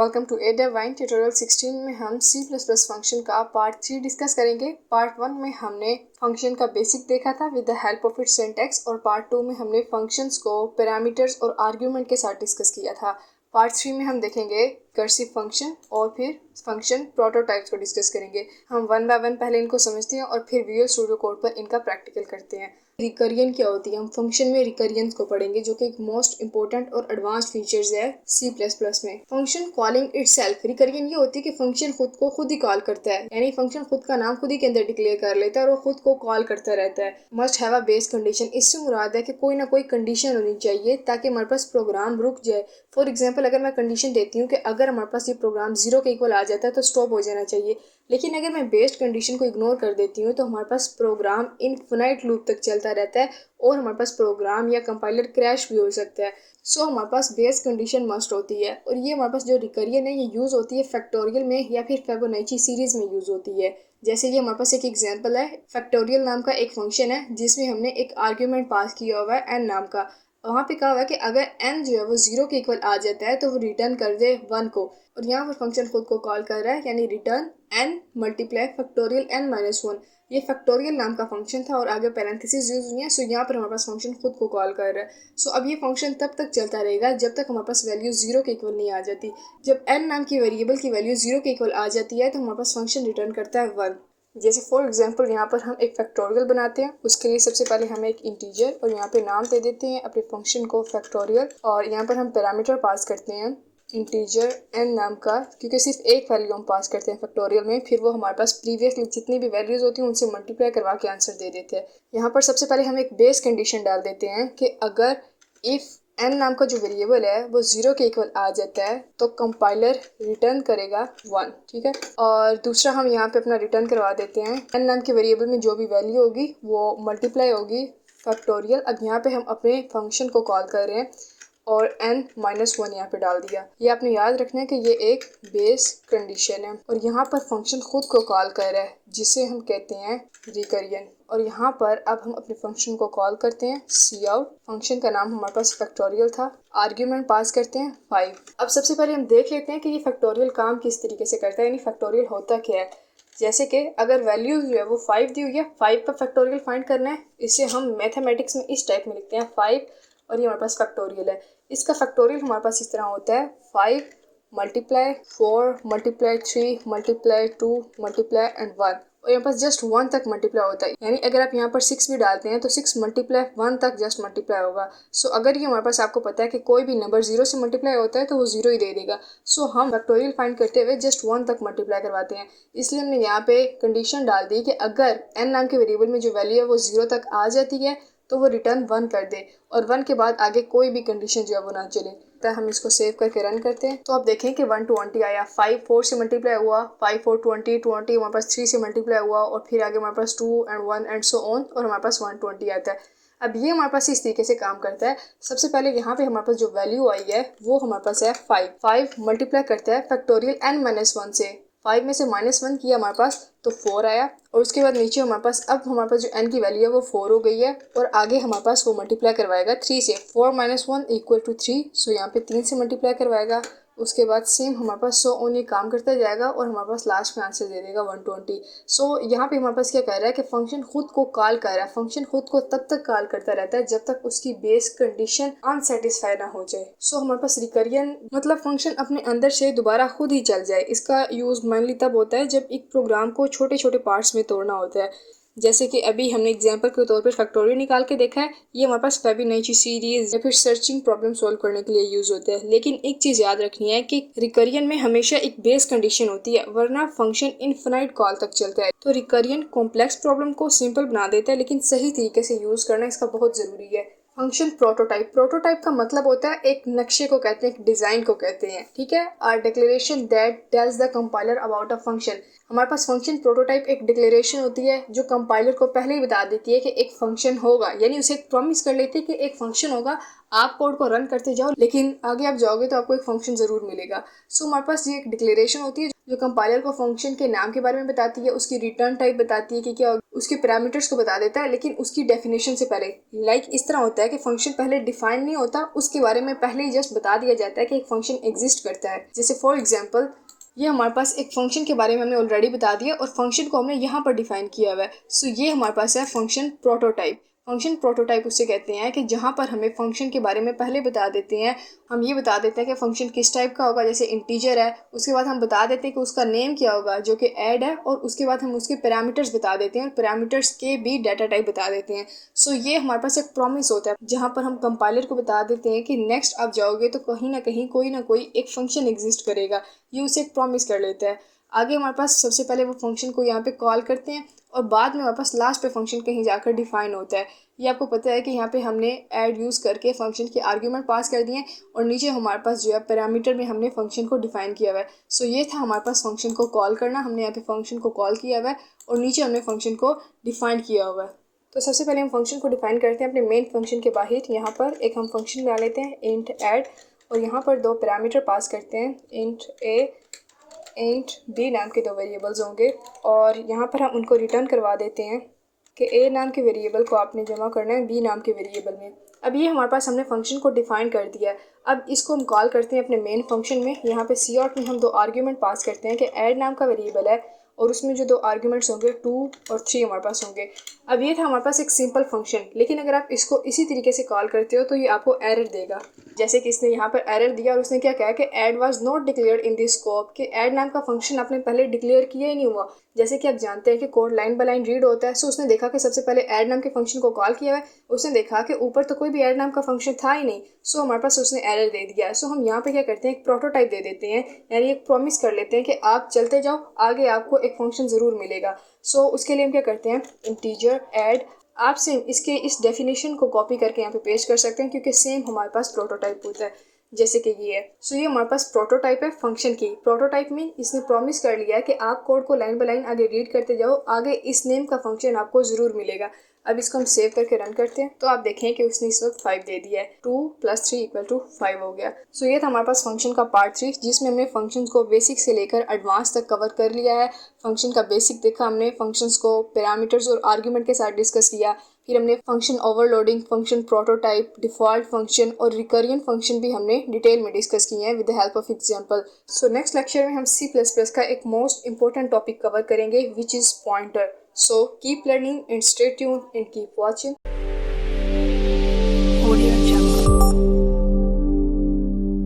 Welcome to ADevine tutorial 16 में हम C++ function का पार्ट 3 डिस्कस करेंगे। पार्ट 1 में हमने फंक्शन का बेसिक देखा था with the help of its syntax और पार्ट 2 में हमने फंक्शंस को पैरामीटर्स और आर्ग्यूमेंट के साथ डिस्कस किया था। पार्ट 3 में हम देखेंगे कर्सिव फंक्शन और फिर फंक्शन प्रोटोटाइप्स को डिस्कस करेंगे। हम वन बाय वन पहले इनको समझते हैं और फिर विजुअल स्टूडियो कोड पर इनका प्रैक्टिकल करते हैं। रिकरियन क्या होती है, हम फंक्शन में रिकरियंस को पढ़ेंगे जो कि एक मोस्ट इंपॉर्टेंट और एडवांस्ड फीचर्स है C++ में। फंक्शन कॉलिंग इटसेल्फ, रिकरियन ये होती है कि फंक्शन खुद को खुद ही कॉल करता है, यानी फंक्शन खुद का नाम खुद ही के अंदर डिक्लेयर कर लेता है और वो खुद को कॉल करता रहता है। Must have a base condition, इससे मुराद है कि कोई ना कोई कंडीशन होनी चाहिए ताकि हमारे पास प्रोग्राम रुक जाए। फॉर एग्जाम्पल, अगर मैं कंडीशन देती हूँ कि अगर हमारे पास ये प्रोग्राम 0 के इक्वल आ जाता है तो स्टॉप हो जाना चाहिए, लेकिन अगर मैं बेस्ड कंडीशन को इग्नोर कर देती हूँ तो हमारे पास प्रोग्राम इनफिनाइट लूप तक चलता रहता है और हमारे पास प्रोग्राम या कंपाइलर क्रैश भी हो सकता है। सो हमारे पास बेस कंडीशन मस्ट होती है और ये हमारे पास जो रिकरियन है ये यूज़ होती है फैक्टोरियल में या फिर फिबोनाची सीरीज़ में यूज़ होती है। जैसे ये हमारे पास एक एग्जांपल है, फैक्टोरियल नाम का एक फंक्शन है जिसमें हमने एक आर्ग्यूमेंट पास किया हुआ है n नाम का। वहाँ पे कहा हुआ है कि अगर n जो है वो 0 के इक्वल आ जाता है तो वो रिटर्न कर दे 1 को, और यहाँ पर फंक्शन खुद को कॉल कर रहा है यानी return n multiply factorial n-1। ये फैक्टोरियल नाम का फंक्शन था और आगे पैरेंथेसिस यूज हुई है। सो यहाँ पर हमारे पास फंक्शन खुद को कॉल कर रहा है। सो अब ये फंक्शन तब तक चलता रहेगा जब तक हमारे पास वैल्यू 0 के इक्वल नहीं आ जाती। जब n नाम की वेरिएबल की वैल्यू 0 के इक्वल आ जाती है तो हमारे पास फंक्शन रिटर्न करता है 1। जैसे फॉर एग्जांपल यहाँ पर हम एक फैक्टोरियल बनाते हैं, उसके लिए सबसे पहले हमें एक इंटीजर और यहाँ पे नाम दे देते हैं अपने फंक्शन को फैक्टोरियल, और यहाँ पर हम पैरामीटर पास करते हैं इंटीजर n नाम का, क्योंकि सिर्फ एक वैल्यू हम पास करते हैं फैक्टोरियल में, फिर वो हमारे पास प्रीवियसली जितनी भी वैल्यूज होती हैं उनसे मल्टीप्लाई करवा के आंसर दे देते हैं। यहाँ पर सबसे पहले हम एक बेस कंडीशन डाल देते हैं कि अगर इफ़ n नाम का जो वेरिएबल है वो 0 के इक्वल आ जाता है तो कंपाइलर रिटर्न करेगा 1, ठीक है। और दूसरा हम यहाँ पे अपना रिटर्न करवा देते हैं n नाम के वेरिएबल में जो भी वैल्यू होगी वो मल्टीप्लाई होगी फैक्टोरियल। अब यहाँ पे हम अपने फंक्शन को कॉल कर रहे हैं और n-1 यहाँ पे डाल दिया। ये आपने याद रखना है कि ये एक बेस कंडीशन है और यहाँ पर फंक्शन खुद को कॉल कर रहा है जिसे हम कहते हैं रिकरियन। और यहाँ पर अब हम अपने फंक्शन को कॉल करते हैं cout, फंक्शन का नाम हमारे पास फैक्टोरियल था, आर्ग्यूमेंट पास करते हैं 5। अब सबसे पहले हम देख लेते हैं कि ये फैक्टोरियल काम किस तरीके से करता है, यानी फैक्टोरियल होता क्या है। जैसे कि अगर वैल्यू जो है वो 5 दी हुई है, 5 का फैक्टोरियल फाइंड करना है। इसे हम मैथमेटिक्स में इस टाइप में लिखते हैं 5 और ये हमारे पास फैक्टोरियल है। इसका फैक्टोरियल हमारे पास इस तरह होता है 5 multiply 4 multiply 3 multiply 2 multiply and 1, और यहाँ पास जस्ट 1 तक मल्टीप्लाई होता है, यानी अगर आप यहाँ पर 6 भी डालते हैं तो 6 मल्टीप्लाई 1 तक जस्ट मल्टीप्लाई होगा। सो अगर ये हमारे पास आपको पता है कि कोई भी नंबर 0 से मल्टीप्लाई होता है तो वो 0 ही दे देगा। सो हम फैक्टोरियल फाइंड करते हुए जस्ट 1 तक मल्टीप्लाई करवाते हैं, इसलिए हमने यहाँ पे कंडीशन डाल दी कि अगर n नाम के वेरिएबल में जो वैल्यू है वो 0 तक आ जाती है तो वो रिटर्न 1 कर दे और 1 के बाद आगे कोई भी कंडीशन जो है वो ना चले। तो हम इसको सेव करके रन करते हैं तो आप देखें कि 1 20 आया, 5 4 से मल्टीप्लाई हुआ, 5 4 20 20 हमारे पास 3 से मल्टीप्लाई हुआ और फिर आगे हमारे पास 2 एंड 1 एंड सो ऑन और हमारे पास 120 आता है। अब ये हमारे पास इस तरीके से काम करता है। सबसे पहले यहाँ पे हमारे पास जो वैल्यू आई है वो हमारे पास है 5 मल्टीप्लाई करता है फैक्टोरियल n-1 से, 5 में से -1 किया हमारे पास तो 4 आया, और उसके बाद नीचे हमारे पास अब हमारे पास जो n की वैल्यू है वो 4 हो गई है और आगे हमारे पास वो मल्टीप्लाई करवाएगा 3 से, 4 - 1 = 3। सो यहाँ पे 3 से मल्टीप्लाई करवाएगा, उसके बाद सेम हमारे पास सो ऑन ये काम करता जाएगा और हमारे पास लास्ट में आंसर दे देगा 120। सो यहाँ पे हमारे पास क्या कह रहा है कि फंक्शन खुद को कॉल कर रहा है। फंक्शन खुद को तब तक कॉल करता रहता है जब तक उसकी बेस कंडीशन अनसेटिस्फाई ना हो जाए। सो हमारे पास रिकरियन मतलब फंक्शन अपने अंदर से दोबारा खुद ही चल जाए। इसका यूज़ मेनली तब होता है जब एक प्रोग्राम को छोटे छोटे पार्ट्स में तोड़ना होता है। जैसे कि अभी हमने एग्जांपल के तौर पर फैक्टोरियल निकाल के देखा है, ये हमारे पास फिबोनाची सीरीज या फिर सर्चिंग प्रॉब्लम सॉल्व करने के लिए यूज होता है। लेकिन एक चीज़ याद रखनी है कि रिकरियन में हमेशा एक बेस कंडीशन होती है, वरना फंक्शन इनफिनाइट कॉल तक चलता है। तो रिकरियन कॉम्प्लेक्स प्रॉब्लम को सिंपल बना देता है, लेकिन सही तरीके से यूज करना इसका बहुत ज़रूरी है। फंक्शन प्रोटोटाइप, प्रोटोटाइप का मतलब होता है एक नक्शे को कहते हैं, एक डिज़ाइन को कहते हैं, ठीक है। Are declaration that tells the compiler about a function. हमारे पास फंक्शन प्रोटोटाइप एक डिक्लेरेशन होती है जो कंपाइलर को पहले ही बता देती है कि एक फंक्शन होगा, यानी उसे एक प्रॉमिस कर लेती है कि एक फंक्शन होगा, आप कोड को रन करते जाओ लेकिन आगे आप जाओगे तो आपको एक फंक्शन ज़रूर मिलेगा। सो हमारे पास ये एक डिक्लेरेशन होती है जो कंपाइलर को फंक्शन के नाम के बारे में बताती है, उसकी रिटर्न टाइप बताती है कि क्या, उसके पैरामीटर्स को बता देता है, लेकिन उसकी डेफिनेशन से पहले। इस तरह होता है कि फंक्शन पहले डिफाइन नहीं होता, उसके बारे में पहले ही जस्ट बता दिया जाता है कि एक फंक्शन एग्जिस्ट करता है। जैसे फॉर एग्जाम्पल ये हमारे पास एक फंक्शन के बारे में हमने ऑलरेडी बता दिया और फंक्शन को हमने यहाँ पर डिफाइन किया हुआ है। सो ये हमारे पास है फंक्शन प्रोटोटाइप। फंक्शन प्रोटोटाइप उससे कहते हैं कि जहाँ पर हमें फंक्शन के बारे में पहले बता देते हैं, हम ये बता देते हैं कि फंक्शन किस टाइप का होगा, जैसे इंटीजर है, उसके बाद हम बता देते हैं कि उसका नेम क्या होगा जो कि ऐड है, और उसके बाद हम उसके पैरामीटर्स बता देते हैं और पैरामीटर्स के भी डाटा टाइप बता देते हैं। सो ये हमारे पास एक प्रॉमिस होता है जहाँ पर हम कंपाइलर को बता देते हैं कि नेक्स्ट आप जाओगे तो कहीं ना कोई एक फंक्शन एग्जिस्ट करेगा। ये उसे एक प्रॉमिस कर लेता है। आगे हमारे पास सबसे पहले वो फंक्शन को यहाँ पे कॉल करते हैं और बाद में हमारे पास लास्ट पे फंक्शन कहीं जाकर डिफाइन होता है। ये आपको पता है कि यहाँ पे हमने ऐड यूज़ करके फंक्शन के आर्ग्यूमेंट पास कर दिए और नीचे हमारे पास जो है पैरामीटर में हमने फंक्शन को डिफाइन किया हुआ है। सो ये था हमारे पास फंक्शन को कॉल करना। हमने यहाँ पे फंक्शन को कॉल किया हुआ है और नीचे हमने फंक्शन को डिफाइन किया हुआ है। तो सबसे पहले हम फंक्शन को डिफाइन करते हैं अपने मेन फंक्शन के बाहर। यहाँ पर एक हम फंक्शन बना लेते हैं इंट ऐड, और यहाँ पर दो पैरामीटर पास करते हैं, इंट ए इंट बी नाम के दो वेरिएबल्स होंगे, और यहाँ पर हम उनको रिटर्न करवा देते हैं कि ए नाम के वेरिएबल को आपने जमा करना है बी नाम के वेरिएबल में। अब ये हमारे पास हमने फंक्शन को डिफाइन कर दिया है। अब इसको हम कॉल करते हैं अपने मेन फंक्शन में। यहाँ पे सी आउट में हम दो आर्ग्यूमेंट पास करते हैं कि ऐड नाम का वेरिएबल है और उसमें जो दो आर्ग्यूमेंट्स होंगे 2 और 3 हमारे पास होंगे। अब ये था हमारे पास एक सिंपल फंक्शन, लेकिन अगर आप इसको इसी तरीके से कॉल करते हो तो ये आपको एरर देगा। जैसे कि इसने यहाँ पर एरर दिया और उसने क्या कहा कि add was not declared in this scope, कि ऐड नाम का फंक्शन आपने पहले डिक्लेयर किया ही नहीं हुआ। जैसे कि आप जानते हैं कि code line by line read होता है। सो उसने देखा कि सबसे पहले ऐड नाम के फंक्शन को कॉल किया है, उसने देखा कि ऊपर तो कोई भी ऐड नाम का फंक्शन था ही नहीं। सो हमारे पास उसने एरर दे दिया। सो हम यहाँ पे क्या करते हैं, एक प्रोटोटाइप दे देते हैं, यानी एक प्रॉमिस कर लेते हैं कि आप चलते जाओ, आगे आपको एक फंक्शन ज़रूर मिलेगा। सो उसके लिए हम क्या करते हैं, इंटीजर ऐड। आप सेम इसके इस डेफिनेशन को कॉपी करके यहाँ पे पेस्ट कर सकते हैं, क्योंकि सेम हमारे पास प्रोटोटाइप होता है जैसे कि ये है। सो ये हमारे पास प्रोटोटाइप है फंक्शन की। प्रोटोटाइप में इसने प्रॉमिस कर लिया है कि आप कोड को लाइन बाय लाइन आगे रीड करते जाओ, आगे इस नेम का फंक्शन आपको ज़रूर मिलेगा। अब इसको हम सेव करके रन करते हैं तो आप देखें कि उसने इस वक्त 5 दे दिया है। 2 + 3 = 5 हो गया। सो ये था हमारे पास फंक्शन का पार्ट 3, जिसमें हमने फंक्शंस को बेसिक से लेकर एडवांस तक कवर कर लिया है। फंक्शन का बेसिक देखा हमने, फंक्शंस को पैरामीटर्स और आर्ग्यूमेंट के साथ डिस्कस किया। फिर हमने function overloading, function prototype, default function और रिकरियंट फंक्शन भी हमने डिटेल में डिस्कस किए हैं with the help of example. So next lecture में हम C++ का एक मोस्ट इंपॉर्टेंट टॉपिक कवर करेंगे, which is pointer. So keep learning and stay tuned and keep watching.